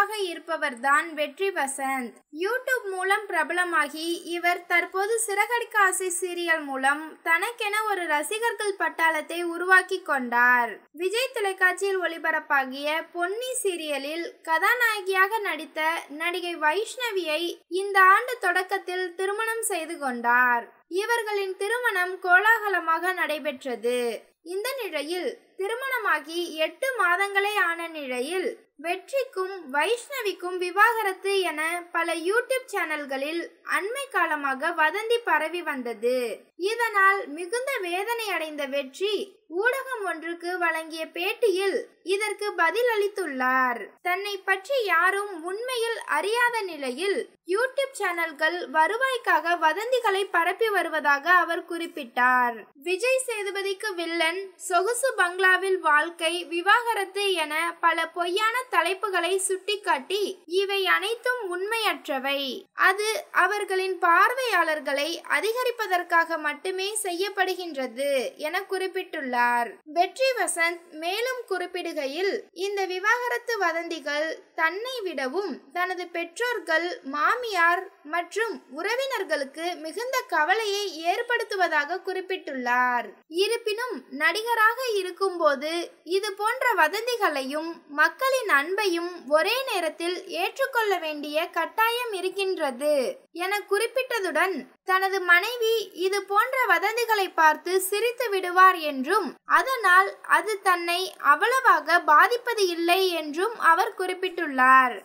நடிகராக இருப்பவர்தான் வெற்றி வசந்த். யூடியூப் மூலம் பிரபலமாகி இவர் தற்போது சிறகடிக்க ஆசை சீரியல் மூலம் தனக்கென ஒரு ரசிகர்கள் பட்டாளத்தை உருவாக்கி கொண்டார். விஜய் தொலைக்காட்சியில் ஒளிபரப்பாகிய பொன்னி சீரியலில் கதாநாயகியாக நடித்த நடிகை வைஷ்ணவியை இந்த ஆண்டு தொடக்கத்தில் திருமணம் செய்து கொண்டார். இவர்களின் திருமணம் கோலாகலமாக நடைபெற்றது. இந்த நிலையில் திருமணமாகி 8 மாதங்களே ஆன நிலையில் வெற்றிக்கும் வைஷ்ணவிக்கும் விவாகரத்து என பல யூடியூப் சேனல்களில் அண்மை காலமாக வதந்தி பரவி வந்தது. இதனால் மிகுந்த வேதனை அடைந்த வெற்றி ஊடகம் ஒன்றுக்கு வழங்கிய பேட்டியில் இதற்கு பதில் அளித்துள்ளார். தன்னை பற்றி யாரும் உண்மையில் அறியாத நிலையில் யூடியூப் சேனல்கள் வருவாய்க்காக வதந்திகளை பரப்பி வருவதாக அவர் குறிப்பிட்டார். விஜய் சேதுபதிக்கு வில்லன், சொகுசு பங்களாவில் வாழ்க்கை, விவாகரத்து என பல பொய்யான தலைப்புகளை சுட்டிக்காட்டி இவை அனைத்தும் உண்மையற்றவை. அது அவர்களின் பார்வையாளர்களை அதிகரிப்பதற்காக மட்டுமே செய்யப்படுகின்றது என குறிப்பிட்டுள்ளார். வெற்றி வசந்த் மேலும் குறிப்பிடுகையில், இந்த விவாகரத்து வதந்திகள் தன்னை விடவும் தனது பெற்றோர்கள், மாமியார் மற்றும் உறவினர்களுக்கு மிகுந்த கவலையை ஏற்படுத்துவதாக குறிப்பிட்டுள்ளார். இருப்பினும் நடிகராக இருக்கும்போது இது போன்ற வதந்திகளையும் மக்களின் அன்பையும் ஒரே நேரத்தில் ஏற்றுக்கொள்ள வேண்டிய கட்டாயம் இருக்கின்றது என குறிப்பிட்டதுடன் தனது மனைவி இது போன்ற வதந்திகளை பார்த்து சிரித்து விடுவார் என்றும் அதனால் அது தன்னை அவ்வளவாக பாதிப்பது இல்லை என்றும் அவர் குறிப்பிட்டுள்ளார்.